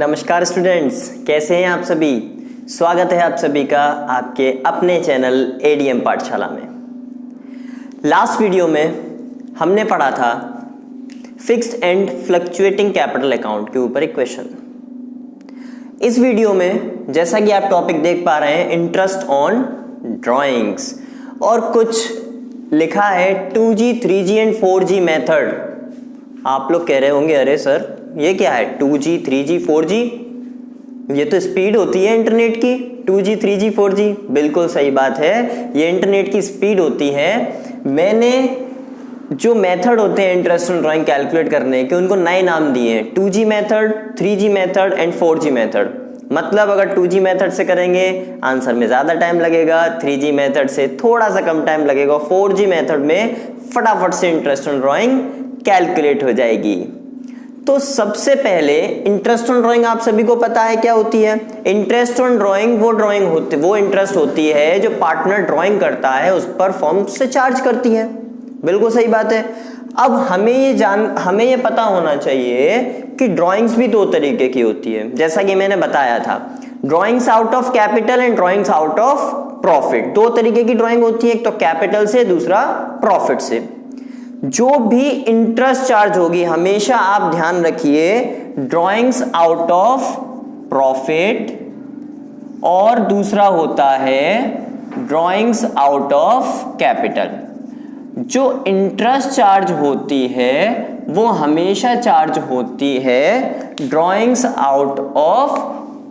नमस्कार स्टूडेंट्स, कैसे हैं आप सभी। स्वागत है आप सभी का आपके अपने चैनल एडीएम पाठशाला में। लास्ट वीडियो में हमने पढ़ा था fixed and fluctuating capital account के ऊपर एक क्वेश्चन। इस वीडियो में जैसा कि आप टॉपिक देख पा रहे हैं इंटरेस्ट ऑन ड्राइंग्स, और कुछ लिखा है 2G, 3G and 4G method. आप लोग कह रहे होंगे अरे सर ये क्या है 2G, 3G, 4G, ये तो स्पीड होती है इंटरनेट की। 2G, 3G, 4G, बिल्कुल सही बात है, ये इंटरनेट की स्पीड होती है। मैंने जो मेथड होते हैं इंटरेस्ट ऑन ड्राइंग कैलकुलेट करने के, उनको नए नाम दिए हैं 2G method, 3G method and 4G method. मतलब अगर 2G मेथड से करेंगे आंसर में ज्यादा टाइम लगेगा, 3G मेथड से थोड़ा सा कम टाइम लगेगा, 4G मेथड में फटाफट से इंटरेस्ट ऑन ड्राइंग कैलकुलेट हो जाएगी। तो सबसे पहले इंटरेस्ट ऑन ड्राइंग आप सभी को पता है क्या होती है। इंटरेस्ट ऑन ड्राइंग वो इंटरेस्ट होती है जो पार्टनर ड्राइंग करता है उस पर फर्म से चार्ज करती है। बिल्कुल सही बात है। अब हमें ये पता होना चाहिए कि ड्राइंग्स भी दो तरीके की होती है, जैसा कि मैंने बताया था, drawings out of capital and drawings out of profit. दो तरीके की ड्राइंग होती है, एक तो कैपिटल से, दूसरा प्रॉफिट से। जो भी इंटरेस्ट चार्ज होगी हमेशा आप ध्यान रखिए ड्राइंग्स आउट ऑफ प्रॉफिट, और दूसरा होता है ड्राइंग्स आउट ऑफ कैपिटल। जो इंटरेस्ट चार्ज होती है वो हमेशा चार्ज होती है ड्राइंग्स आउट ऑफ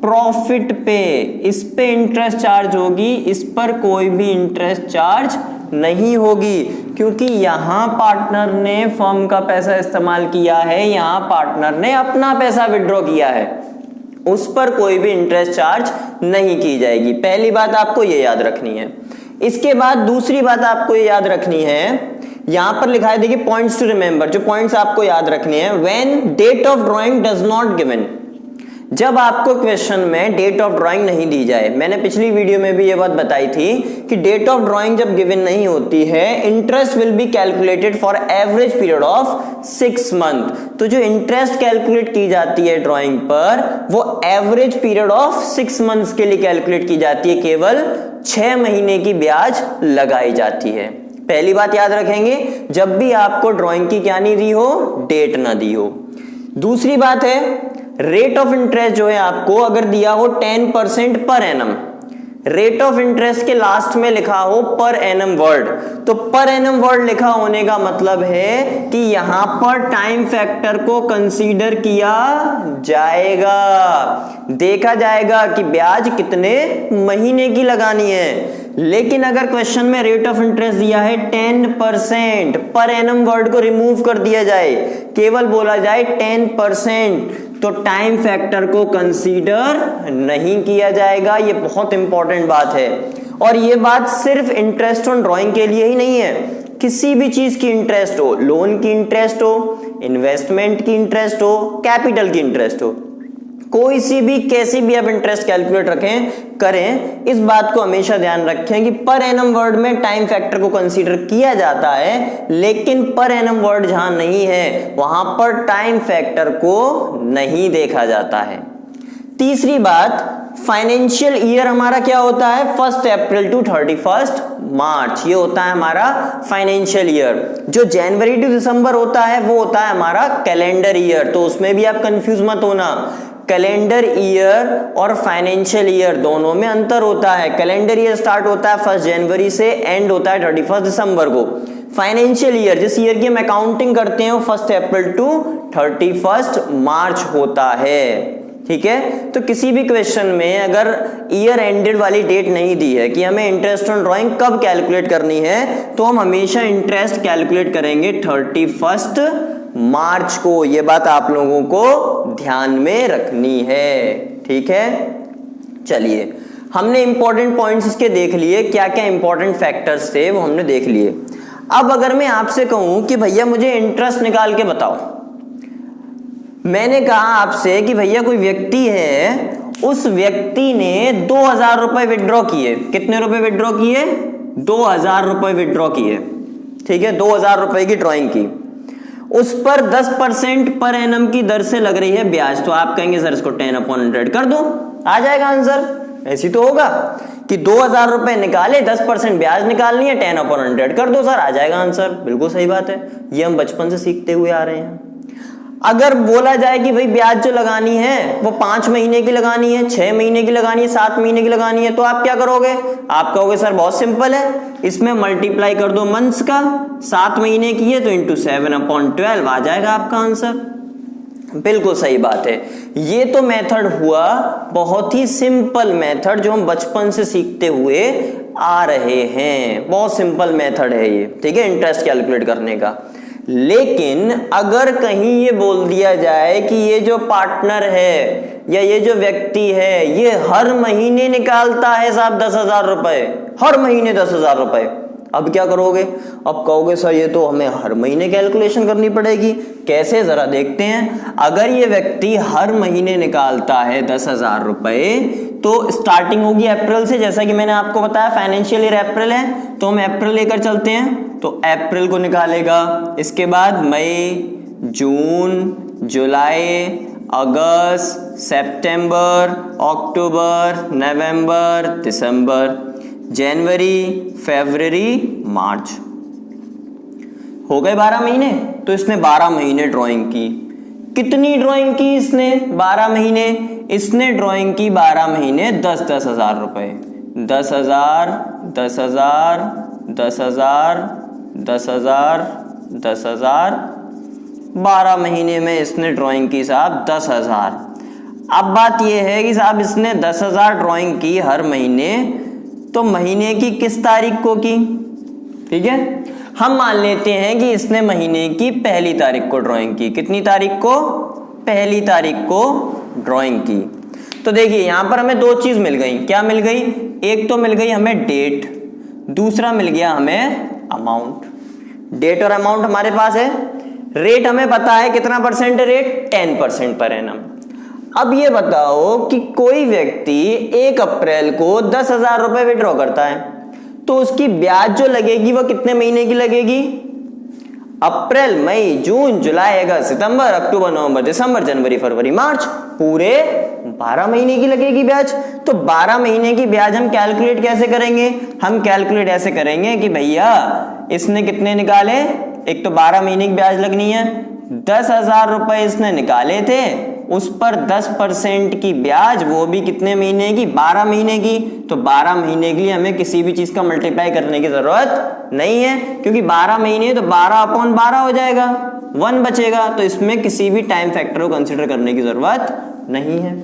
प्रॉफिट पे। इस पे इंटरेस्ट चार्ज होगी, इस पर कोई भी इंटरेस्ट चार्ज नहीं होगी, क्योंकि यहां पार्टनर ने फर्म का पैसा इस्तेमाल किया है, यहां पार्टनर ने अपना पैसा विड्रॉ किया है, उस पर कोई भी इंटरेस्ट चार्ज नहीं की जाएगी। पहली बात आपको ये याद रखनी है। इसके बाद दूसरी बात आपको ये याद रखनी है, यहां पर लिखा है देखिए पॉइंट्स टू रिमेंबर। जो पॉइंट्स आपको याद रखने हैं, when date of drawing does not given, जब आपको क्वेश्चन में डेट ऑफ ड्राइंग नहीं दी जाए। मैंने पिछली वीडियो में भी ये बात बताई थी कि डेट ऑफ ड्राइंग जब गिवन नहीं होती है, interest will be calculated for average period of 6 month. तो जो इंटरेस्ट कैलकुलेट की जाती है ड्राइंग पर, वो एवरेज पीरियड ऑफ 6 मंथ्स के लिए कैलकुलेट की जाती है, केवल 6 महीने की ब्याज लगाई जाती है। पहली बात याद रखेंगे, जब भी आपको ड्राइंग की क्या नहीं दी हो, डेट ना दी हो। दूसरी बात है रेट ऑफ इंटरेस्ट जो है आपको अगर दिया हो 10% per annum, rate of interest के लास्ट में लिखा हो पर एनम वर्ड, तो पर एनम वर्ड लिखा होने का मतलब है कि यहां पर टाइम फैक्टर को कंसीडर किया जाएगा, देखा जाएगा कि ब्याज कितने महीने की लगानी है। लेकिन अगर क्वेश्चन में रेट ऑफ इंटरेस्ट दिया है 10%, पर एनम वर्ड को रिमूव कर दिया जाए, केवल बोला जाए 10%, तो टाइम फैक्टर को कंसीडर नहीं किया जाएगा। ये बहुत इंपॉर्टेंट बात है, और ये बात सिर्फ इंटरेस्ट ऑन ड्राइंग के लिए ही नहीं है। किसी भी चीज की इंटरेस्ट हो, लोन की इंटरेस्ट हो, इन्वेस्टमेंट की इंटरेस्ट हो, कैपिटल की इंटरेस्ट हो, कोई सी भी कैसी भी आप इंटरेस्ट कैलकुलेट करें, इस बात को हमेशा ध्यान रखें कि पर एनम वर्ड में टाइम फैक्टर को कंसीडर किया जाता है, लेकिन पर एनम वर्ड जहां नहीं है वहां पर टाइम फैक्टर को नहीं देखा जाता है। तीसरी बात, फाइनेंशियल ईयर हमारा क्या होता है, 1 अप्रैल टू 31 मार्च, ये होता है हमारा फाइनेंशियल ईयर। जो जनवरी टू दिसंबर होता है वो होता है हमारा कैलेंडर ईयर। तो उसमें भी आप कंफ्यूज मत होना, कैलेंडर ईयर और फाइनेंशियल ईयर दोनों में अंतर होता है। कैलेंडर ईयर स्टार्ट होता है 1 जनवरी से, एंड होता है 31 दिसंबर को। फाइनेंशियल ईयर जिस ईयर की हम अकाउंटिंग करते हैं वो 1 अप्रैल टू 31 मार्च होता है। ठीक है, तो किसी भी क्वेश्चन में अगर ईयर एंडेड वाली डेट नहीं दी है कि हमें इंटरेस्ट ऑन ड्राइंग कब कैलकुलेट करनी है, तो हम हमेशा इंटरेस्ट कैलकुलेट करेंगे 31 मार्च को। ये बात आप लोगों को ध्यान में रखनी है। ठीक है, चलिए हमने इंपॉर्टेंट पॉइंट्स इसके देख लिए, क्या क्या इंपॉर्टेंट फैक्टर्स थे वो हमने देख लिए। अब अगर मैं आपसे कहूं कि भैया मुझे इंटरेस्ट निकाल के बताओ, मैंने कहा आपसे कि भैया कोई व्यक्ति है, उस व्यक्ति ने 2000 रुपए विड्रॉ किए। कितने रुपए विड्रॉ किए, 2000 रुपए विड्रॉ किए। ठीक है, 2000 रुपए की ड्राइंग की। उस पर 10% पर एनम की दर से लग रही है ब्याज। तो आप कहेंगे सर इसको 10/100 कर दो, आ जाएगा आंसर। ऐसी तो होगा कि 2000 रुपए निकाले, 10% ब्याज निकालनी है, 10/100 कर दो सर, आ जाएगा आंसर। बिल्कुल सही बात है, ये हम बचपन से सीखते हुए आ रहे हैं। अगर बोला जाए कि भाई ब्याज जो लगानी है वो 5 महीने की लगानी है, 6 महीने की लगानी है, 7 महीने की लगानी है, तो आप क्या करोगे? आप कहोगे सर बहुत सिंपल है, इसमें मल्टीप्लाई कर दो मंथ्स का, 7 महीने की है तो इंटू 7/12 आ जाएगा आपका आंसर। बिल्कुल सही बात है। ये तो मेथड हुआ बहुत ही सिंपल मेथड जो हम बचपन से सीखते हुए आ रहे हैं। बहुत सिंपल मेथड है ये, ठीक है, इंटरेस्ट कैलकुलेट करने का। लेकिन अगर कहीं ये बोल दिया जाए कि ये जो पार्टनर है या ये जो व्यक्ति है ये हर महीने निकालता है साहब 10,000 रुपए, हर महीने 10,000 रुपए, अब क्या करोगे? अब कहोगे सर ये तो हमें हर महीने कैलकुलेशन करनी पड़ेगी। कैसे, जरा देखते हैं। अगर ये व्यक्ति हर महीने निकालता है 10,000 रुपए तो स्टार्टिंग होगी अप्रैल से, जैसा कि मैंने आपको बताया फाइनेंशियल ईयर अप्रैल है, तो हम अप्रैल लेकर चलते हैं। तो अप्रैल को निकालेगा, इसके बाद मई, जून, जुलाई, अगस्त, सितंबर, अक्टूबर, नवंबर, दिसंबर, जनवरी, फरवरी, मार्च, हो गए 12 महीने। तो इसने 12 महीने ड्राइंग की। कितनी ड्राइंग की इसने? 12 महीने। इसने ड्राइंग की 12 महीने 10-10 हजार रुपए, 10,000, 10,000, 10,000, 10,000, 10,000, 12 महीने में इसने ड्राइंग की साहब 10,000। अब बात यह है कि साहब इसने 10,000 ड्राइंग की हर महीने, तो महीने की किस तारीख को की? ठीक है, हम मान लेते हैं कि इसने महीने की पहली तारीख को ड्राइंग की। कितनी तारीख को? पहली तारीख को ड्राइंग की। तो देखिए यहां पर हमें दो चीज मिल गई। क्या मिल गई? एक तो मिल गई हमें डेट, दूसरा मिल गया हमें अमाउंट। डेट और अमाउंट हमारे पास है। रेट हमें पता है, कितना परसेंट है रेट? 10% per annum. अब ये बताओ कि कोई व्यक्ति 1 अप्रैल को 10,000 रुपए विड्रॉ करता है तो उसकी ब्याज जो लगेगी वो कितने महीने की लगेगी? अप्रैल, मई, जून, जुलाई, अगस्त, सितंबर, अक्टूबर, नवंबर, दिसंबर, जनवरी, फरवरी, मार्च, पूरे 12 महीने की लगेगी ब्याज। तो 12 महीने की ब्याज हम कैलकुलेट कैसे करेंगे? हम कैलकुलेट ऐसे करेंगे कि भैया इसने कितने निकाले, एक तो 12 महीने की ब्याज लगनी है, 10,000 रुपए इसने निकाले थे, उस पर 10% की ब्याज, वो भी कितने महीने की? 12 महीने की। तो 12 महीने के लिए हमें किसी भी चीज का मल्टीप्लाई करने की जरूरत नहीं है, क्योंकि 12 महीने तो 12/12 हो जाएगा, 1 बचेगा, तो इसमें किसी भी टाइम फैक्टर को कंसिडर करने की जरूरत नहीं है।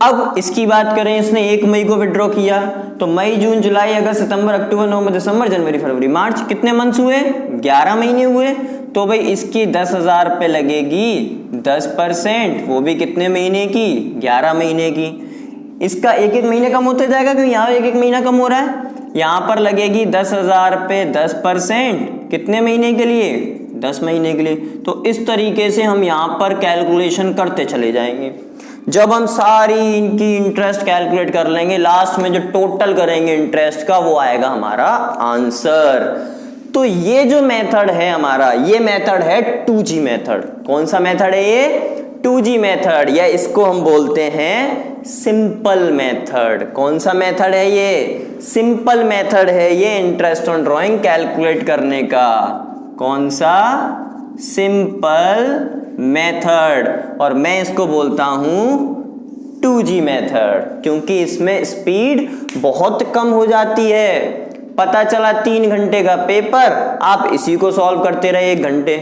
अब इसकी बात करें, इसने 1 मई को विड्रॉ किया, तो मई, जून, जुलाई, अगस्त, सितंबर, अक्टूबर, नवंबर, दिसंबर, जनवरी, फरवरी, मार्च, कितने मंथ्स हुए? 11 महीने हुए। तो भाई इसकी 10,000 पे लगेगी 10%, वो भी कितने महीने की? 11 महीने की। इसका एक एक महीने कम होते जाएगा, क्योंकि यहाँ एक एक महीना कम हो रहा है। यहाँ पर लगेगी 10,000 पे 10%, कितने महीने के लिए? 10 महीने के लिए। तो इस तरीके से हम यहाँ पर कैलकुलेशन करते चले जाएंगे। जब हम सारी इनकी इंटरेस्ट कैलकुलेट कर लेंगे, लास्ट में जो टोटल करेंगे इंटरेस्ट का, वो आएगा हमारा आंसर। तो ये जो मेथड है हमारा, ये मेथड है 2G मेथड। कौन सा मेथड है ये? 2G मेथड, या इसको हम बोलते हैं सिंपल मेथड। कौन सा मेथड है ये? सिंपल मेथड है ये इंटरेस्ट ऑन ड्राइंग कैलकुलेट करने का। कौन सा? Simple method. और मैं इसको बोलता हूं 2G मेथड, क्योंकि इसमें स्पीड बहुत कम हो जाती है। पता चला 3 घंटे का पेपर, आप इसी को सॉल्व करते रहे 1 घंटे,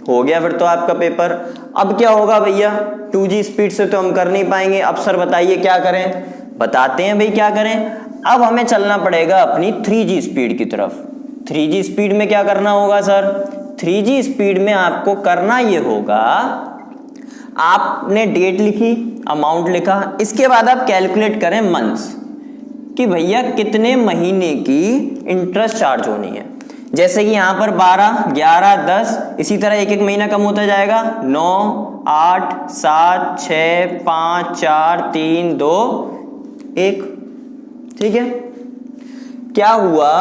हो गया फिर तो आपका पेपर। अब क्या होगा भैया? 2G स्पीड से तो हम कर नहीं पाएंगे। अब सर बताइए क्या करें? बताते हैं भाई क्या करें। अब हमें चलना पड़ेगा अपनी 3G स्पीड की तरफ। 3G स्पीड में क्या करना होगा सर? 3G स्पीड में आपको करना ये होगा, आपने डेट लिखी, अमाउंट लिखा, इसके बाद आप कैलकुलेट करें मंथ्स कि भैया कितने महीने की इंटरेस्ट चार्ज होनी है। जैसे कि यहां पर 12, 11, 10, इसी तरह एक एक महीना कम होता जाएगा, 9, 8, 7, 6, 5, 4, 3, 2, 1। ठीक है, क्या हुआ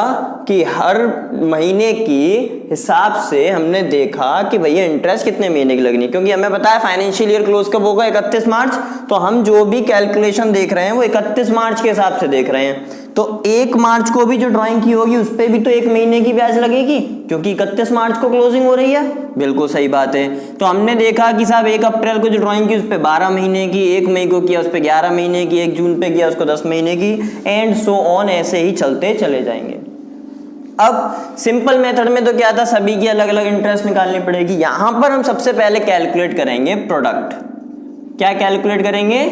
कि हर महीने की हिसाब से हमने देखा कि भैया इंटरेस्ट कितने महीने की लगनी है, क्योंकि हमें पता है फाइनेंशियल ईयर क्लोज कब होगा, 31 मार्च। तो हम जो भी कैलकुलेशन देख रहे हैं वो 31 मार्च के हिसाब से देख रहे हैं। तो 1 मार्च को भी जो ड्राइंग की होगी उस पर भी तो 1 महीने की ब्याज लगेगी, क्योंकि 31 मार्च को क्लोजिंग हो रही है। बिल्कुल सही बात है। तो हमने देखा कि साहब 1 अप्रैल को जो ड्राइंग की उस पर 12 महीने की, 1 मई को किया उस पर 11 महीने की, 1 जून पे किया उसको 10 महीने की, एंड सो ऑन, ऐसे ही चलते चले जाएंगे। अब सिंपल मेथड में तो क्या था, सभी की अलग अलग इंटरेस्ट निकालनी पड़ेगी। यहां पर हम सबसे पहले कैलकुलेट करेंगे प्रोडक्ट। क्या कैलकुलेट करेंगे?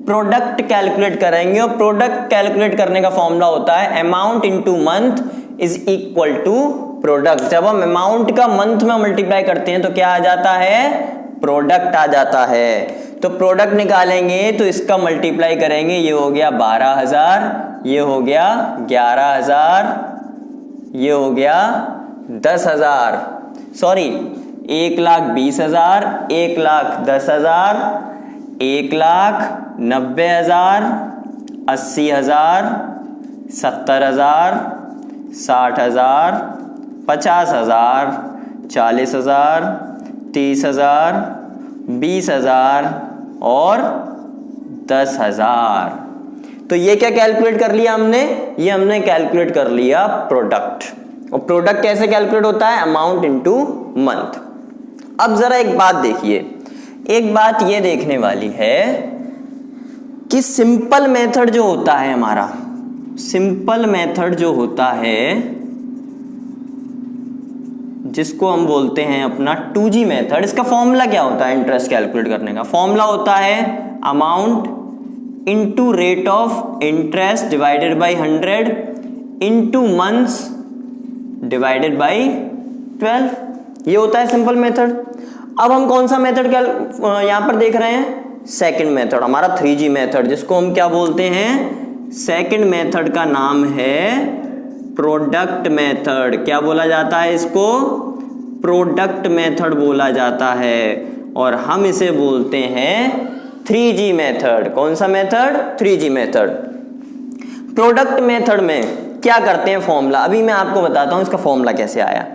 प्रोडक्ट कैलकुलेट करेंगे। और प्रोडक्ट कैलकुलेट करने का फॉर्मूला होता है amount into month is equal to product. जब हम अमाउंट का मंथ में मल्टीप्लाई करते हैं तो क्या आ जाता है? प्रोडक्ट आ जाता है। तो प्रोडक्ट निकालेंगे तो इसका मल्टीप्लाई करेंगे, ये हो गया 12,000, ये हो गया 11,000, ये हो गया 10,000, सॉरी 1,20,000, 1,10,000, 1,90,000, 80,000, 70,000, 60,000, 50,000, 40,000, 30,000, 20,000 और 10,000। तो ये क्या कैलकुलेट कर लिया हमने? ये हमने कैलकुलेट कर लिया प्रोडक्ट। और प्रोडक्ट कैसे कैलकुलेट होता है? Amount into month. अब जरा एक बात देखिए, एक बात ये देखने वाली है कि सिंपल मेथड जो होता है हमारा, सिंपल मेथड जो होता है जिसको हम बोलते हैं अपना 2G मेथड, इसका फॉर्मूला क्या होता है इंटरेस्ट कैलकुलेट करने का? फॉर्मूला होता है amount into rate of interest divided by 100 into months divided by 12। ये होता है सिंपल मेथड। अब हम कौन सा मेथड यहां पर देख रहे हैं? सेकंड मेथड, हमारा 3G मेथड, जिसको हम क्या बोलते हैं? सेकंड मेथड का नाम है प्रोडक्ट मेथड। क्या बोला जाता है इसको? प्रोडक्ट मेथड बोला जाता है। और हम इसे बोलते हैं 3G मेथड। कौन सा method? 3G method. Product method में क्या करते हैं? फॉर्मूला अभी मैं आपको बताता हूं इसका फॉर्मूला कैसे आया।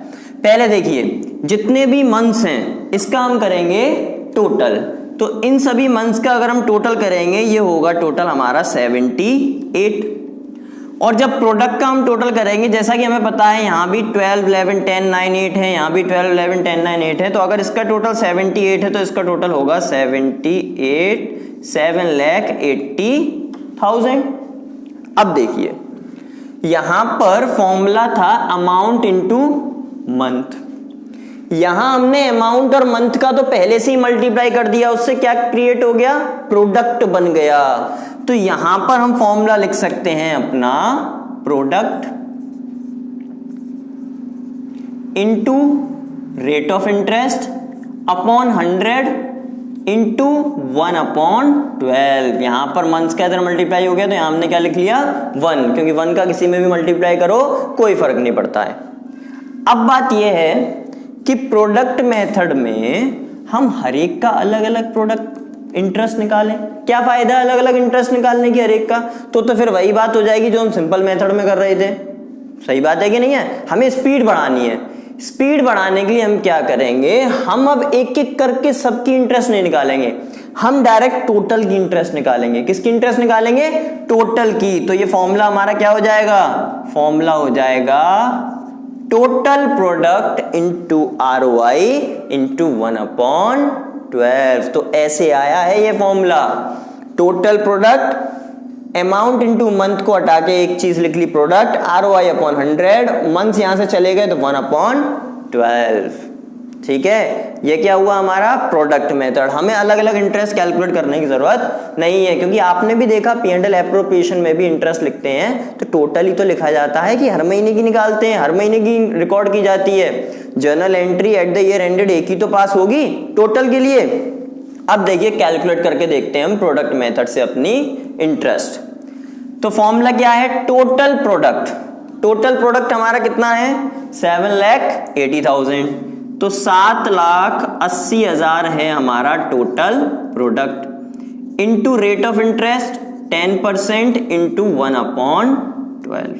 पहले देखिए, जितने भी मंथ्स हैं इसका हम करेंगे टोटल। तो इन सभी मंथ्स का अगर हम टोटल करेंगे, ये होगा टोटल हमारा 78। और जब प्रोडक्ट का हम टोटल करेंगे, जैसा कि हमें पता है यहाँ भी 12, 11, 10, 9, 8 है, यहाँ भी 12, 11, 10, 9, 8 है। तो अगर इसका टोटल 78 है तो इसका टोटल होगा 78, 7,80,000। अब देखिए, यहां पर फॉर्मूला था अमाउंट इनटू मंथ। यहां हमने अमाउंट और मंथ का तो पहले से ही मल्टीप्लाई कर दिया, उससे क्या क्रिएट हो गया? प्रोडक्ट बन गया। तो यहां पर हम फॉर्मूला लिख सकते हैं अपना product into rate of interest upon 100 into 1/12। यहां पर मंथ्स का इधर मल्टीप्लाई हो गया तो यहां हमने क्या लिख लिया? 1, क्योंकि 1 का किसी में भी मल्टीप्लाई करो कोई फर्क नहीं पड़ता है। अब बात यह है कि प्रोडक्ट मेथड में हम हर एक का अलग अलग प्रोडक्ट इंटरेस्ट निकालें। क्या फायदा अलग अलग इंटरेस्ट निकालने की हर एक का? तो फिर वही बात हो जाएगी जो हम सिंपल मेथड में कर रहे थे। सही बात है कि नहीं है? हमें स्पीड बढ़ानी है। स्पीड बढ़ाने के लिए हम क्या करेंगे? हम अब एक एक करके सबकी इंटरेस्ट नहीं निकालेंगे, हम डायरेक्ट टोटल की इंटरेस्ट निकालेंगे। किसकी इंटरेस्ट निकालेंगे? टोटल की। तो ये फॉर्मूला हमारा क्या हो जाएगा? फॉर्मूला हो जाएगा total product into ROI into 1/12। तो ऐसे आया है ये formula. Total product, amount into month को हटा के एक चीज लिख ली प्रोडक्ट, ROI अपॉन 100, मंथ्स यहां से चले गए तो 1/12। ठीक है, ये क्या हुआ हमारा प्रोडक्ट मेथड। हमें अलग अलग इंटरेस्ट कैलकुलेट करने की जरूरत नहीं है, क्योंकि आपने भी देखा P&L एप्रोप्रिएशन में भी इंटरेस्ट लिखते हैं तो टोटल ही तो लिखा जाता है कि हर महीने की निकालते हैं, हर महीने की रिकॉर्ड की जाती है। Journal entry at the year ended एक ही तो पास होगी टोटल के लिए। अब देखिए कैलकुलेट करके देखते हैं हम प्रोडक्ट मेथड से अपनी इंटरेस्ट। तो फॉर्मूला क्या है? Total product. टोटल प्रोडक्ट हमारा कितना है? 7,80,000। तो 7,80,000 है हमारा total product into rate of interest 10% into 1/12।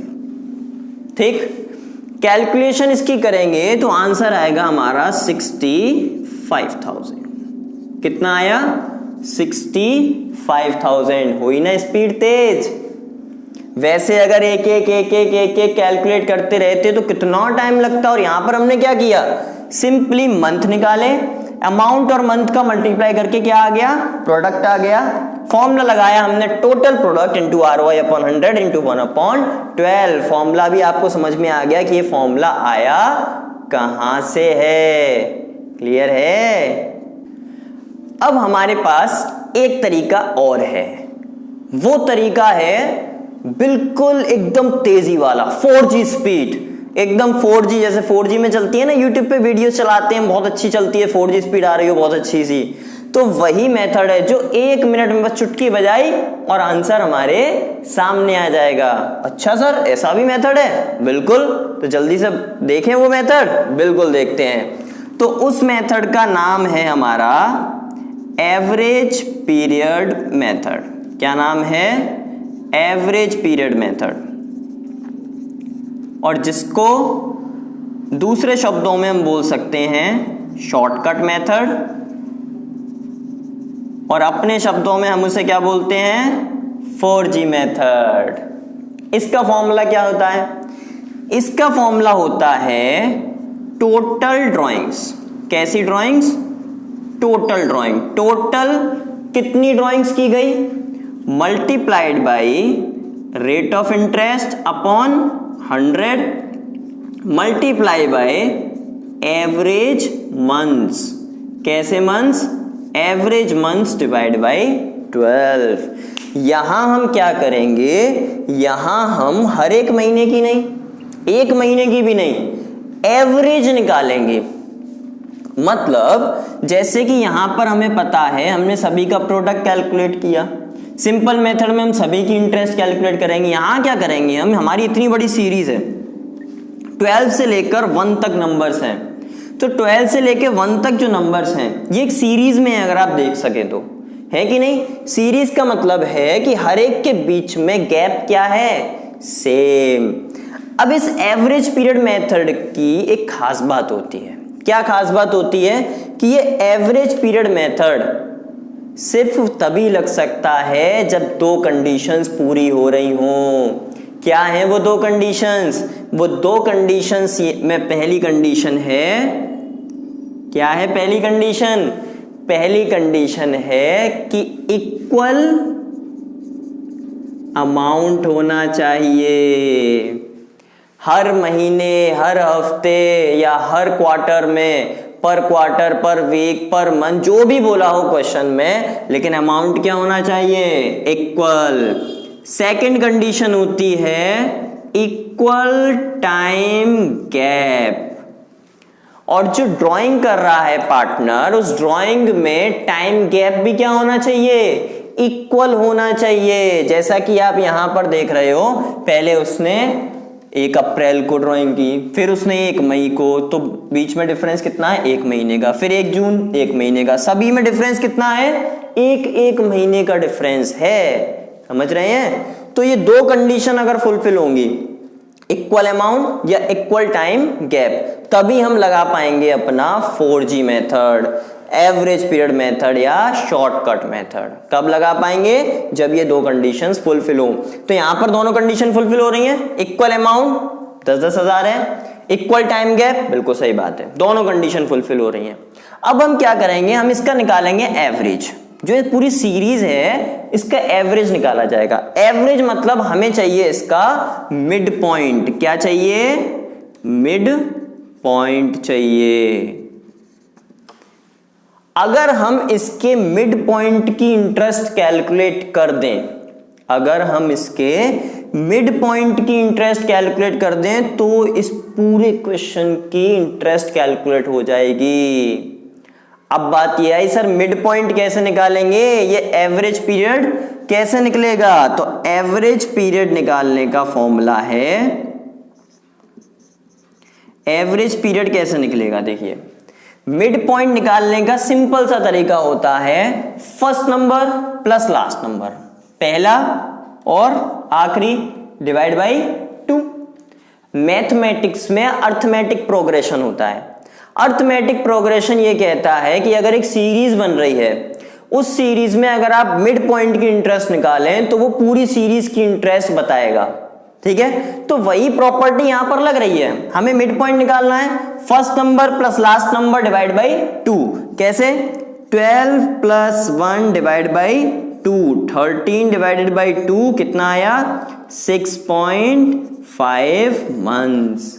ठीक, कैलकुलेशन इसकी करेंगे तो आंसर आएगा हमारा 65,000। कितना आया? 65,000। हुई ना स्पीड तेज? वैसे अगर एक एक कैलकुलेट करते रहते तो कितना टाइम लगता। और यहां पर हमने क्या किया, सिंपली मंथ निकाले, अमाउंट और मंथ का मल्टीप्लाई करके क्या आ गया, प्रोडक्ट आ गया। फॉर्मूला लगाया हमने, total product into ROI upon 100 into 1/12। Formula भी आपको समझ में आ गया कि ये फॉर्मूला आया कहां से है। क्लियर है? अब हमारे पास एक तरीका और है, वो तरीका है बिल्कुल एकदम तेजी वाला, 4G स्पीड, एकदम 4G जैसे 4G में चलती है ना, यूट्यूब पे वीडियो चलाते हैं, बहुत अच्छी चलती है, 4G स्पीड आ रही हो बहुत अच्छी सी। तो वही मेथड है जो 1 मिनट में बस चुटकी बजाई और आंसर हमारे सामने आ जाएगा। अच्छा सर, ऐसा भी मेथड है? बिल्कुल, तो जल्दी से देखें वो मेथड। बिल्कुल देखते हैं। तो उस मेथड का नाम है हमारा एवरेज पीरियड मेथड। क्या नाम है? Average period method. और जिसको दूसरे शब्दों में हम बोल सकते हैं शॉर्टकट मेथड, और अपने शब्दों में हम उसे क्या बोलते हैं? 4G method. इसका फॉर्मूला क्या होता है? इसका फॉर्मूला होता है टोटल ड्राइंग्स। कैसी ड्राइंग्स? Total drawing. टोटल कितनी ड्राइंग्स की गई, multiplied by rate of interest upon 100 multiply by average months. कैसे months? Average months divide by 12। यहां हम क्या करेंगे, यहां हम हर एक महीने की नहीं, एक महीने की भी नहीं, एवरेज निकालेंगे। मतलब जैसे कि यहां पर हमें पता है, हमने सभी का प्रोडक्ट कैलकुलेट किया, सिंपल मेथड में हम सभी की इंटरेस्ट कैलकुलेट करेंगे। यहां क्या करेंगे हम, हमारी इतनी बड़ी सीरीज है, 12 से लेकर 1 तक नंबर्स हैं, तो 12 से लेकर 1 तक जो नंबर्स हैं ये एक सीरीज में है, अगर आप देख सके तो, है कि नहीं? सीरीज का मतलब है कि हर एक के बीच में गैप क्या है, सेम। अब इस एवरेज पीरियड मेथड की एक खास बात होती है। क्या खास बात होती है? कि ये एवरेज पीरियड मेथड सिर्फ तभी लग सकता है जब 2 कंडीशंस पूरी हो रही हों। क्या है वो 2 कंडीशंस? वो 2 कंडीशंस में पहली कंडीशन है, क्या है पहली कंडीशन? पहली कंडीशन है कि इक्वल अमाउंट होना चाहिए। हर महीने, हर हफ्ते या हर क्वार्टर में, पर क्वार्टर, पर वीक, पर मंथ, जो भी बोला हो क्वेश्चन में, लेकिन अमाउंट क्या होना चाहिए? इक्वल। सेकंड कंडीशन होती है इक्वल टाइम गैप। और जो ड्राइंग कर रहा है पार्टनर, उस ड्राइंग में टाइम गैप भी क्या होना चाहिए? इक्वल होना चाहिए। जैसा कि आप यहां पर देख रहे हो, पहले उसने 1 अप्रैल को ड्राइंग की, फिर उसने 1 मई को, तो बीच में डिफरेंस कितना है? 1 महीने का। फिर 1 जून, 1 महीने का। सभी में डिफरेंस कितना है? 1 महीने का डिफरेंस है। समझ रहे हैं? तो ये 2 कंडीशन अगर फुलफिल होंगी, इक्वल अमाउंट या इक्वल टाइम गैप, तभी हम लगा पाएंगे अपना 4G method, average period method या शॉर्टकट मेथड। कब लगा पाएंगे? जब ये 2 कंडीशंस फुलफिल हो। तो यहां पर दोनों कंडीशन फुलफिल हो रही हैं। इक्वल अमाउंट 10-10 हजार है, इक्वल टाइम गैप, बिल्कुल सही बात है, दोनों कंडीशन फुलफिल हो रही हैं। अब हम क्या करेंगे, हम इसका निकालेंगे एवरेज। जो ये पूरी सीरीज है इसका एवरेज निकाला जाएगा। एवरेज मतलब हमें चाहिए इसका मिड पॉइंट। क्या चाहिए? मिड पॉइंट चाहिए। अगर हम इसके मिड पॉइंट की इंटरेस्ट कैलकुलेट कर दें, अगर हम इसके मिड पॉइंट की इंटरेस्ट कैलकुलेट कर दें तो इस पूरे क्वेश्चन की इंटरेस्ट कैलकुलेट हो जाएगी। अब बात यह आई सर मिड पॉइंट कैसे निकालेंगे, ये एवरेज पीरियड कैसे निकलेगा? तो एवरेज पीरियड निकालने का फॉर्मूला है, एवरेज पीरियड कैसे निकलेगा? देखिए, मिड पॉइंट निकालने का सिंपल सा तरीका होता है first number plus last number, पहला और आखिरी डिवाइड बाई 2। मैथमेटिक्स में अर्थमेटिक प्रोग्रेशन होता है। अर्थमेटिक प्रोग्रेशन ये कहता है कि अगर एक सीरीज बन रही है, उस सीरीज में अगर आप मिड पॉइंट की इंटरेस्ट निकालें तो वो पूरी सीरीज की इंटरेस्ट बताएगा। ठीक है, तो वही प्रॉपर्टी यहां पर लग रही है। हमें मिड पॉइंट निकालना है, first number plus last number divide by 2। कैसे? 12 plus 1 divide by 2, 13 divided by 2 कितना आया? 6.5 मंथ्स।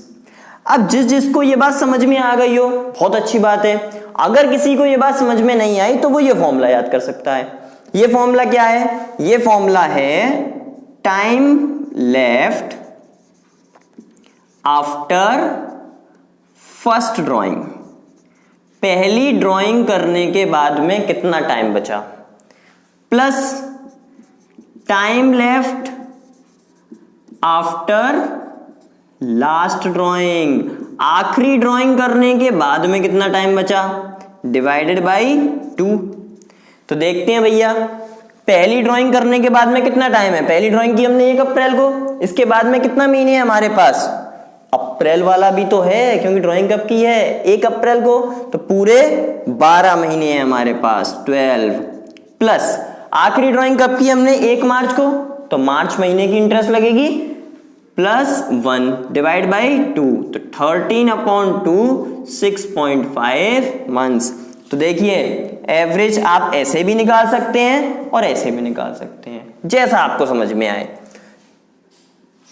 अब जिसको ये बात समझ में आ गई हो, बहुत अच्छी बात है। अगर किसी को ये बात समझ में नहीं आई तो वो ये फॉर्मूला याद कर सकता है। ये फॉर्मूला क्या है? ये फॉर्मूला है time left after first drawing. पहली ड्राइंग करने के बाद में कितना टाइम बचा, plus time left after last drawing, आखिरी ड्राइंग करने के बाद में कितना टाइम बचा, डिवाइडेड बाई 2। तो देखते हैं भैया, पहली ड्राइंग करने के बाद में कितना टाइम है। पहली ड्राइंग की हमने 1 अप्रैल को, इसके बाद में कितना महीने है हमारे पास? अप्रैल वाला भी तो है, क्योंकि ड्राइंग कब की है? 1 अप्रैल को। तो पूरे 12 महीने हैं हमारे पास, 12 प्लस आखिरी ड्राइंग कब की हमने? 1 मार्च को, तो मार्च महीने की इंटरेस्ट लगेगी प्लस 1 डिवाइड बाई 2, तो 13/2 6.5 मंथ्स। तो देखिए एवरेज आप ऐसे भी निकाल सकते हैं और ऐसे भी निकाल सकते हैं, जैसा आपको समझ में आए।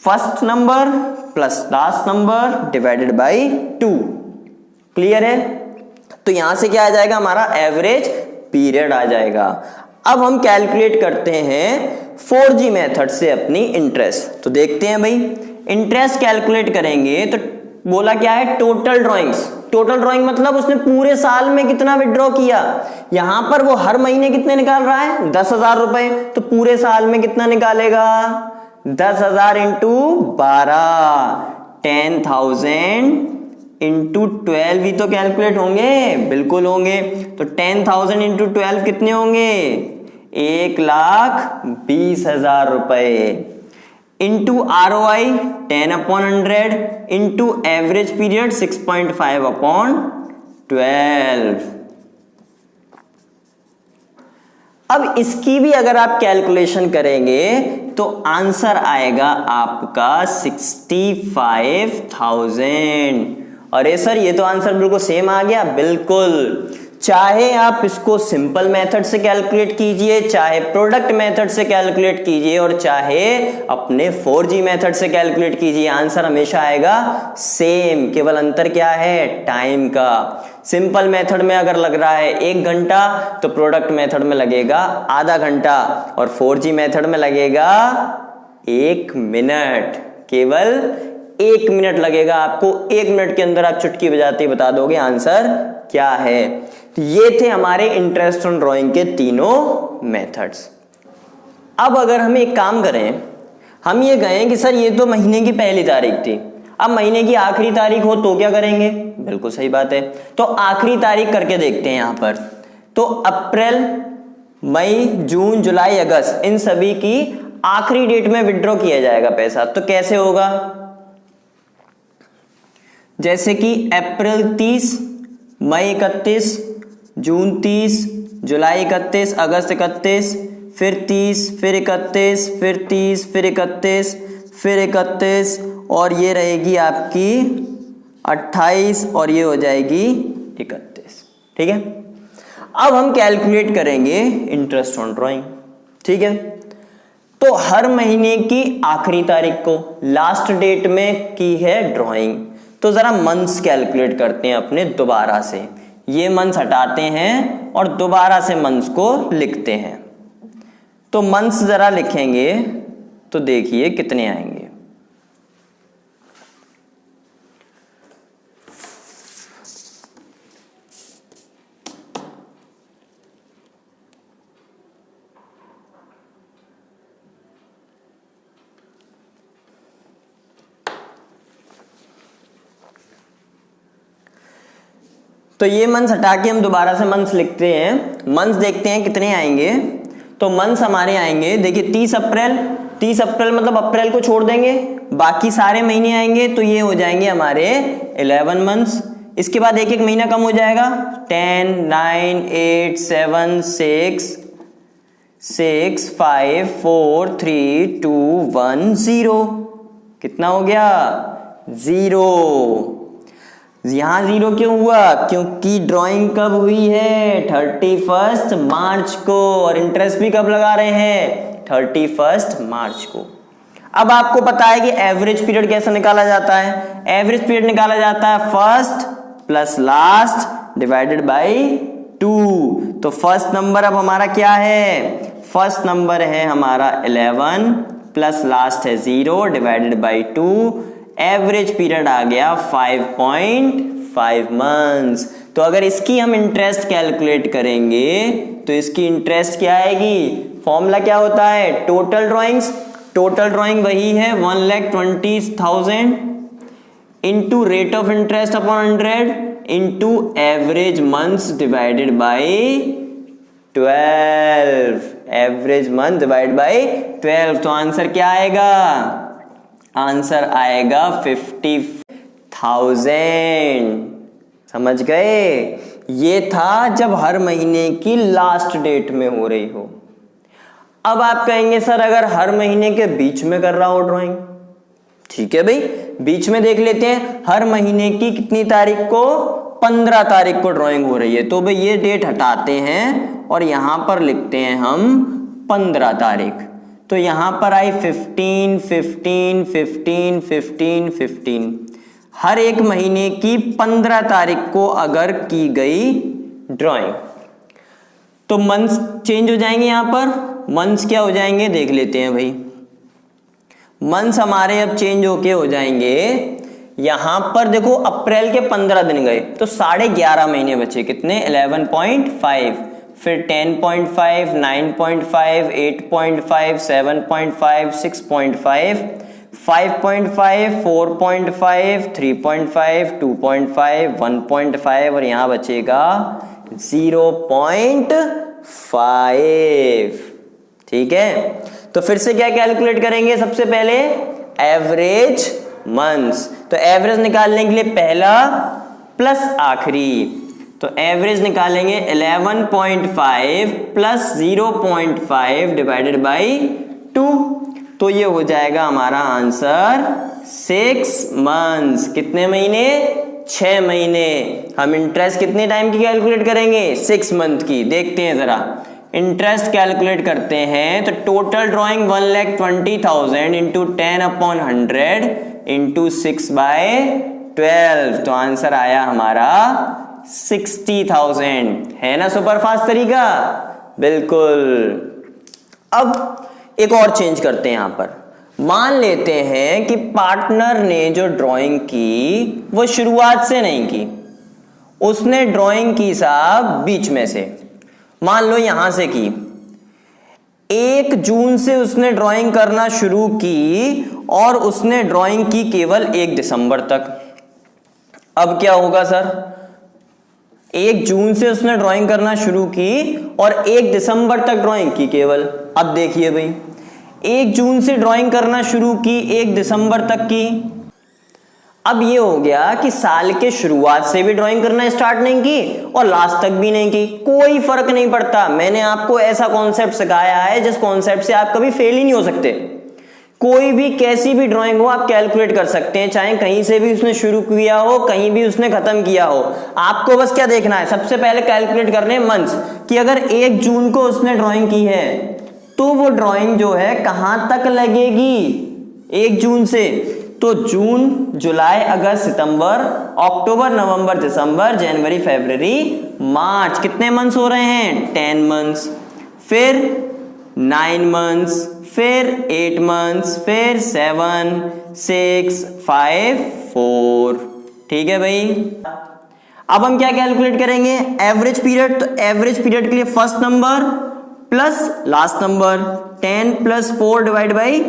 First number plus last number divided by 2। Clear है? तो यहां से क्या आ जाएगा? हमारा एवरेज पीरियड आ जाएगा। अब हम कैलकुलेट करते हैं 4G मेथड से अपनी इंटरेस्ट। तो देखते हैं भाई, इंटरेस्ट कैलकुलेट करेंगे तो बोला क्या है? Total drawings. टोटल ड्राइंग मतलब उसने पूरे साल में कितना विड्रॉ किया। यहां पर वो हर महीने कितने निकाल रहा है? 10,000 रुपए। तो पूरे साल में कितना निकालेगा? 10,000 इंटू 12, 10,000 इंटू 12 ही तो कैलकुलेट होंगे, बिल्कुल होंगे। तो 10,000 इंटू 12 कितने होंगे? 1,20,000 रुपए। Into ROI 10/100 into average period 6.5/12। अब इसकी भी अगर आप कैलकुलेशन करेंगे तो आंसर आएगा आपका 65,000। अरे सर ये तो आंसर बिल्कुल सेम आ गया। बिल्कुल, चाहे आप इसको सिंपल मेथड से कैलकुलेट कीजिए, चाहे प्रोडक्ट मेथड से कैलकुलेट कीजिए, और चाहे अपने 4G मेथड से कैलकुलेट कीजिए, आंसर हमेशा आएगा सेम। केवल अंतर क्या है? टाइम का। सिंपल मेथड में अगर लग रहा है 1 घंटा तो प्रोडक्ट मेथड में लगेगा आधा घंटा, और 4G मेथड में लगेगा 1 मिनट। केवल 1 मिनट लगेगा आपको। 1 मिनट के अंदर आप चुटकी बजाते ही बता दोगे आंसर क्या है। तो ये थे हमारे इंटरेस्ट ऑन ड्राइंग के तीनों मेथड्स। अब अगर हम एक काम करें, हम ये कहें कि सर ये तो महीने की पहली तारीख थी, अब महीने की आखिरी तारीख हो तो क्या करेंगे? बिल्कुल सही बात है, तो आखिरी तारीख करके देखते हैं यहां पर। तो अप्रैल, मई, जून, जुलाई, अगस्त, इन सभी की आखिरी डेट में विड्रॉ किया जाएगा पैसा। तो कैसे होगा? जैसे कि अप्रैल 30, मई 31, जून 30, जुलाई 31, अगस्त 31, फिर 30, फिर 31, फिर 30, फिर 31, फिर 31, और ये रहेगी आपकी 28, और ये हो जाएगी 31। ठीक है, अब हम कैलकुलेट करेंगे इंटरेस्ट ऑन ड्राइंग। ठीक है, तो हर महीने की आखिरी तारीख को लास्ट डेट में की है ड्राइंग। तो जरा मंथ्स कैलकुलेट करते हैं अपने दोबारा से। ये मंथ्स हटाते हैं और दोबारा से मंथ्स को लिखते हैं। तो मंथ्स जरा लिखेंगे तो देखिए कितने आएंगे। तो ये मंथ्स हटा के हम दोबारा से मंथ्स लिखते हैं। मंथ्स देखते हैं कितने आएंगे। तो मंथ्स हमारे आएंगे, देखिए 30 अप्रैल, 30 अप्रैल मतलब अप्रैल को छोड़ देंगे, बाकी सारे महीने आएंगे तो ये हो जाएंगे हमारे 11 मंथ्स। इसके बाद एक एक महीना कम हो जाएगा, 10, 9, 8, 7, 6, 5, 4, 3, 2, 1, 0। कितना हो गया? 0। यहां 0 क्यों हुआ? क्योंकि ड्राइंग कब हुई है? 31 मार्च को। और इंटरेस्ट भी कब लगा रहे हैं? 31 मार्च को। अब आपको पता है कि एवरेज पीरियड कैसे निकाला जाता है? एवरेज पीरियड निकाला जाता है first plus last divided by 2। तो फर्स्ट नंबर अब हमारा क्या है? फर्स्ट नंबर है हमारा 11 प्लस लास्ट है 0 डिवाइडेड बाय 2। एवरेज पीरियड आ गया 5.5 मंथ्स। तो अगर इसकी हम इंटरेस्ट कैलकुलेट करेंगे तो इसकी इंटरेस्ट क्या आएगी? फॉर्मूला क्या होता है? टोटल ड्राइंग्स, टोटल ड्राइंग वही है 1,20,000 into rate of interest upon 100 into average months divided by 12। Average month divide by 12। तो आंसर क्या आएगा? आंसर आएगा 50,000। समझ गए? ये था जब हर महीने की लास्ट डेट में हो रही हो। अब आप कहेंगे सर अगर हर महीने के बीच में कर रहा हो ड्राइंग, ठीक है भाई, बीच में देख लेते हैं। हर महीने की कितनी तारीख को? 15 तारीख को ड्राइंग हो रही है। तो भाई ये डेट हटाते हैं और यहां पर लिखते हैं हम 15 तारीख। तो यहां पर आई 15, 15, 15, 15, 15। हर एक महीने की 15 तारीख को अगर की गई ड्राइंग तो मंथ्स चेंज हो जाएंगे। यहां पर मंथ्स क्या हो जाएंगे देख लेते हैं भाई। मंथ्स हमारे अब चेंज होके हो जाएंगे, यहां पर देखो अप्रैल के 15 दिन गए तो 11.5 महीने बचे। कितने? 11.5, फिर 10.5, 9.5, 8.5, 7.5, 6.5, 5.5, 4.5, 3.5, 2.5, 1.5 और यहां बचेगा 0.5। ठीक है, तो फिर से क्या कैलकुलेट करेंगे? सबसे पहले एवरेज मंथ्स। तो एवरेज निकालने के लिए पहला प्लस आखिरी, तो एवरेज निकालेंगे 11.5 प्लस 0.5 डिवाइडेड बाई 2। तो ये हो जाएगा हमारा आंसर 6 मंथ्स। कितने महीने? 6 महीने। हम इंटरेस्ट कितने टाइम की कैलकुलेट करेंगे? 6 मंथ की। देखते हैं जरा, इंटरेस्ट कैलकुलेट करते हैं। तो टोटल ड्राइंग 1,20,000 इंटू 10/100 इंटू 6/12। तो आंसर आया हमारा 60,000। है ना सुपरफास्ट तरीका? बिल्कुल। अब एक और चेंज करते हैं। यहां पर मान लेते हैं कि पार्टनर ने जो ड्राइंग की वो शुरुआत से नहीं की, उसने ड्राइंग की साहब बीच में से। मान लो यहां से की, 1 जून से उसने ड्राइंग करना शुरू की और उसने ड्राइंग की केवल 1 दिसंबर तक। अब क्या होगा सर? 1 जून से उसने ड्राइंग करना शुरू की और 1 दिसंबर तक ड्राइंग की केवल। अब देखिए भाई, 1 जून से ड्राइंग करना शुरू की, 1 दिसंबर तक की। अब ये हो गया कि साल के शुरुआत से भी ड्राइंग करना स्टार्ट नहीं की और लास्ट तक भी नहीं की। कोई फर्क नहीं पड़ता। मैंने आपको ऐसा कॉन्सेप्ट सिखाया है जिस कॉन्सेप्ट से आप कभी फेल ही नहीं हो सकते। कोई भी कैसी भी ड्राइंग हो आप कैलकुलेट कर सकते हैं, चाहे कहीं से भी उसने शुरू किया हो, कहीं भी उसने खत्म किया हो। आपको बस क्या देखना है? सबसे पहले कैलकुलेट करने मंथ्स कि अगर 1 जून को उसने ड्राइंग की है तो वो ड्राइंग जो है कहां तक लगेगी 1 जून से? तो जून, जुलाई, अगस्त, सितंबर, अक्टूबर, नवंबर, दिसंबर, जनवरी, फरवरी, मार्च। कितने मंथ्स हो रहे हैं? 10 मंथ्स। फिर 9 मंथ्स, फिर 8 मंथ्स, फिर 7, 6, 5, 4। ठीक है भाई। अब हम क्या कैलकुलेट करेंगे? Average period. तो एवरेज पीरियड के लिए first number plus last number, 10 plus 4 divide by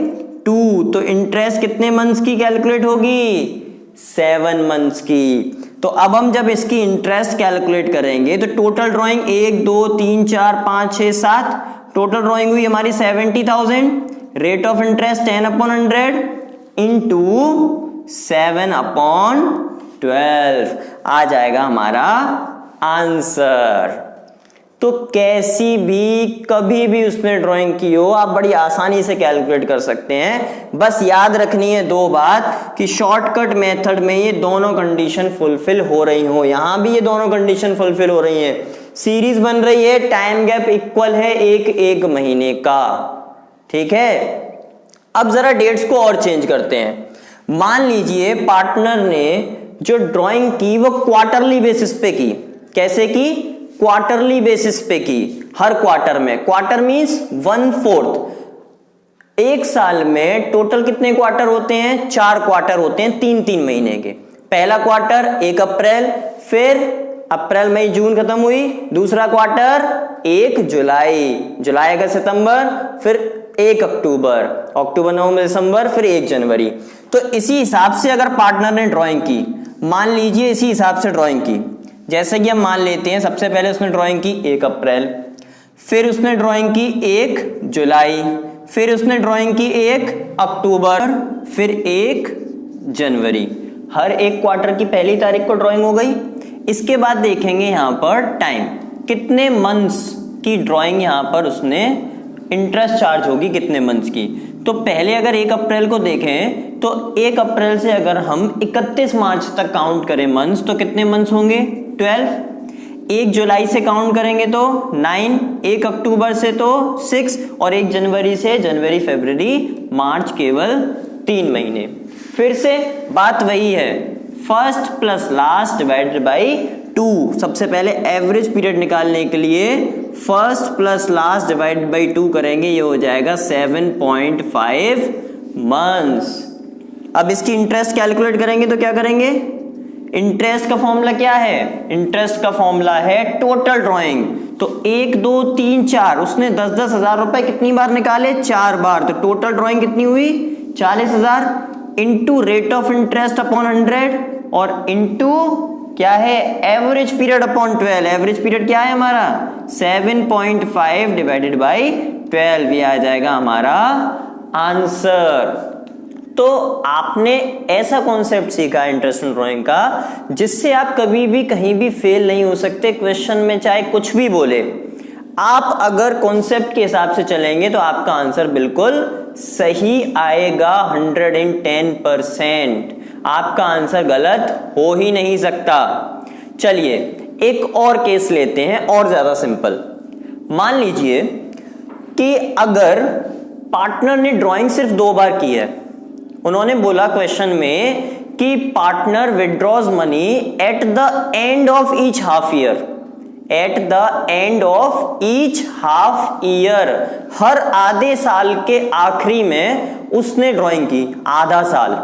2। तो इंटरेस्ट कितने मंथ्स की कैलकुलेट होगी? 7 मंथ्स की। तो अब हम जब इसकी इंटरेस्ट कैलकुलेट करेंगे तो टोटल ड्राइंग 1, 2, 3, 4, 5, 6, 7, टोटल ड्राइंग हुई हमारी 70,000। रेट ऑफ इंटरेस्ट 10/100 इंटू 7/12 आ जाएगा हमारा आंसर। तो कैसी भी कभी भी उसने ड्राइंग की हो आप बड़ी आसानी से कैलकुलेट कर सकते हैं। बस याद रखनी है दो बात कि शॉर्टकट मेथड में ये दोनों कंडीशन फुलफिल हो रही हो, यहां भी ये दोनों कंडीशन फुलफिल हो रही है। सीरीज बन रही है, टाइम गैप इक्वल है एक महीने का, ठीक है। अब जरा डेट्स को और चेंज करते हैं। मान लीजिए पार्टनर ने जो ड्राइंग की वो क्वार्टरली बेसिस पे की। कैसे की? क्वार्टरली बेसिस पे की, हर क्वार्टर में। Quarter means 1/4। एक साल में टोटल कितने क्वार्टर होते हैं? 4 क्वार्टर होते हैं 3-3 महीने के। पहला क्वार्टर 1 अप्रैल, फिर अप्रैल मई जून खत्म हुई। दूसरा क्वार्टर 1 जुलाई, जुलाई अगस्त सितंबर, फिर 1 अक्टूबर, अक्टूबर नवंबर दिसंबर, फिर 1 जनवरी। तो इसी हिसाब से अगर पार्टनर ने ड्राइंग की, मान लीजिए इसी हिसाब से ड्राइंग की, जैसे कि हम मान लेते हैं सबसे पहले उसने ड्राइंग की 1 अप्रैल, फिर उसने ड्राइंग की 1 जुलाई, फिर उसने ड्राइंग की 1 अक्टूबर, फिर 1 जनवरी। हर एक क्वार्टर की पहली तारीख को ड्राइंग हो गई। इसके बाद देखेंगे यहां पर टाइम, कितने मंथ्स की ड्राइंग यहां पर उसने इंटरेस्ट चार्ज होगी कितने मंथ्स की। तो पहले अगर 1 अप्रैल को देखें तो 1 अप्रैल से अगर हम 31 मार्च तक काउंट करें मंथ्स तो कितने मंथ्स होंगे? 12। 1 जुलाई से काउंट करेंगे तो 9, 1 अक्टूबर से तो 6 और 1 जनवरी से जनवरी फरवरी मार्च केवल 3 महीने। फिर से बात वही है, first plus last divided by 2। सबसे पहले एवरेज पीरियड निकालने के लिए first plus last divided by 2 करेंगे, ये हो जाएगा 7.5 मंथ्स। अब इसकी इंटरेस्ट कैलकुलेट करेंगे तो क्या करेंगे? इंटरेस्ट का फॉर्मूला क्या है? इंटरेस्ट का फॉर्मूला है टोटल ड्राइंग। तो 1 2 3 4 उसने 10-10 हजार रुपए कितनी बार निकाले? 4 बार। तो टोटल ड्राइंग कितनी हुई? 40,000 into rate of interest upon 100 और इंटू क्या है? Average period upon 12। Average period क्या है हमारा? 7.5 डिवाइडेड बाई 12, ये आ जाएगा हमारा आंसर। तो आपने ऐसा कॉन्सेप्ट सीखा इंटरेस्ट इन ड्राइंग का जिससे आप कभी भी कहीं भी फेल नहीं हो सकते। क्वेश्चन में चाहे कुछ भी बोले, आप अगर कॉन्सेप्ट के हिसाब से चलेंगे तो आपका आंसर बिल्कुल सही आएगा 110%। आपका आंसर गलत हो ही नहीं सकता। चलिए एक और केस लेते हैं और ज्यादा सिंपल। मान लीजिए कि अगर पार्टनर ने ड्राइंग सिर्फ 2 बार की है। उन्होंने बोला क्वेश्चन में कि partner withdraws money at the end of each half year. At the end of each half year, हर आधे साल के आखिरी में उसने ड्राइंग की। आधा साल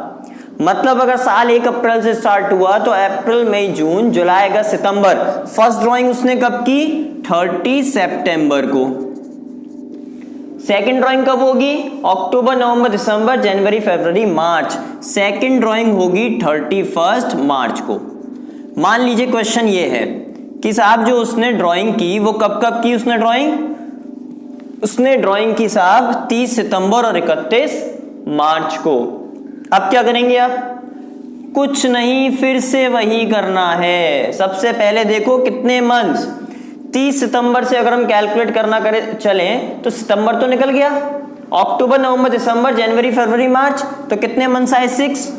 मतलब अगर साल 1 अप्रैल से स्टार्ट हुआ तो अप्रैल मई जून जुलाई अगस्त सितंबर। फर्स्ट ड्राइंग उसने कब की? 30 सितंबर को। सेकंड ड्राइंग कब होगी? अक्टूबर नवंबर दिसंबर जनवरी फरवरी मार्च। सेकंड ड्राइंग होगी 31 मार्च को। मान लीजिए क्वेश्चन ये है कि साहब जो उसने ड्राइंग की वो कब कब की? उसने ड्राइंग की साहब 30 सितंबर और 31 मार्च को। अब क्या करेंगे आप? कुछ नहीं, फिर से वही करना है। सबसे पहले देखो कितने मंथ्स। 30 सितंबर से अगर हम कैलकुलेट करना करें चलें तो सितंबर तो निकल गया। अक्टूबर नवंबर दिसंबर जनवरी फरवरी मार्च, तो कितने मंथ्स आए? 6।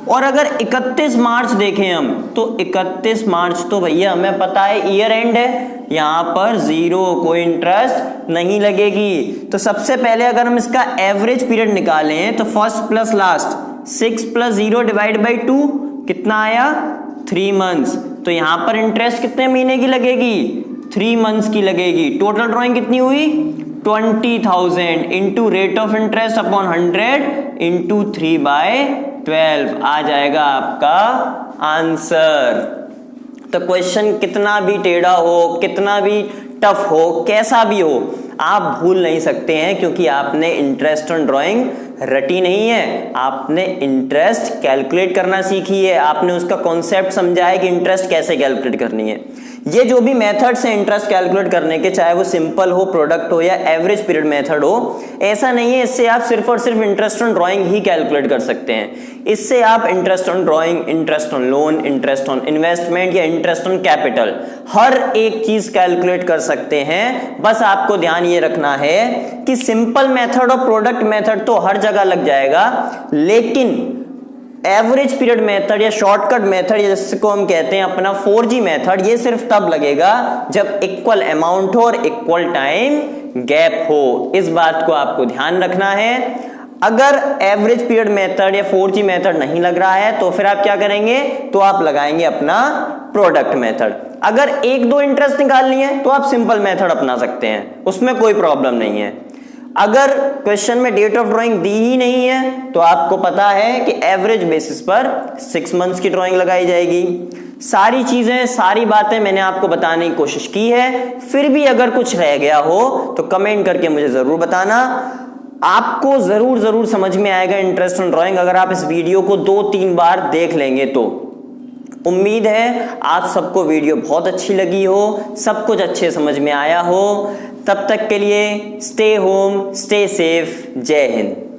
और अगर 31 मार्च देखें हम तो 31 मार्च तो भैया हमें पता है ईयर एंड है, यहां पर 0 कोई इंटरेस्ट नहीं लगेगी। तो सबसे पहले अगर हम इसका एवरेज पीरियड निकालें तो first plus last 6 + 0 divide by 2 कितना आया? 3 मंथ्स। तो यहां पर इंटरेस्ट कितने महीने की लगेगी? 3 मंथ्स की लगेगी। टोटल ड्राइंग कितनी हुई? 20,000 into rate of interest upon 100 into 3/12 आ जाएगा आपका आंसर। तो क्वेश्चन कितना भी टेढ़ा हो, कितना भी टफ हो, कैसा भी हो, आप भूल नहीं सकते हैं क्योंकि आपने इंटरेस्ट ऑन ड्राइंग रटी नहीं है। आपने इंटरेस्ट कैलकुलेट करना सीखी है। आपने उसका कॉन्सेप्ट समझा है कि इंटरेस्ट कैसे कैलकुलेट करनी है। ये जो भी मेथड्स हैं इंटरेस्ट कैलकुलेट करने के, चाहे वो सिंपल हो, प्रोडक्ट हो या एवरेज पीरियड मेथड हो, ऐसा नहीं है इससे आप सिर्फ और सिर्फ interest on drawing he calculate कर सकते हैं। इससे आप interest on drawing, interest on loan, interest on investment या इंटरेस्ट ऑन कैपिटल, हर एक चीज कैलकुलेट कर सकते हैं। बस आपको ध्यान ये रखना है कि सिंपल मेथड और प्रोडक्ट मेथड तो हर जगह लग जाएगा, लेकिन एवरेज पीरियड मेथड या शॉर्टकट मेथड जिसको हम कहते हैं अपना 4G मेथड, ये सिर्फ तब लगेगा जब इक्वल अमाउंट हो और इक्वल टाइम गैप हो। इस बात को आपको ध्यान रखना है। अगर एवरेज पीरियड मेथड या 4G मेथड नहीं लग रहा है तो फिर आप क्या करेंगे, तो आप लगाएंगे अपना प्रोडक्ट मेथड। अगर एक दो इंटरेस्ट निकालनी है तो आप सिंपल मेथड अपना सकते हैं, उसमें कोई प्रॉब्लम नहीं है। अगर क्वेश्चन में डेट ऑफ ड्राइंग दी ही नहीं है तो आपको पता है कि एवरेज बेसिस पर 6 मंथ्स की ड्राइंग लगाई जाएगी। सारी चीजें, सारी बातें मैंने आपको बताने की कोशिश की है। फिर भी अगर कुछ रह गया हो तो कमेंट करके मुझे जरूर बताना। आपको जरूर समझ में आएगा इंटरेस्ट ऑन ड्राइंग अगर आप इस वीडियो को 2-3 बार देख लेंगे तो। उम्मीद है आप सबको वीडियो बहुत अच्छी लगी हो, सब कुछ अच्छे समझ में आया हो। तब तक के लिए स्टे होम, स्टे सेफ, जय हिंद।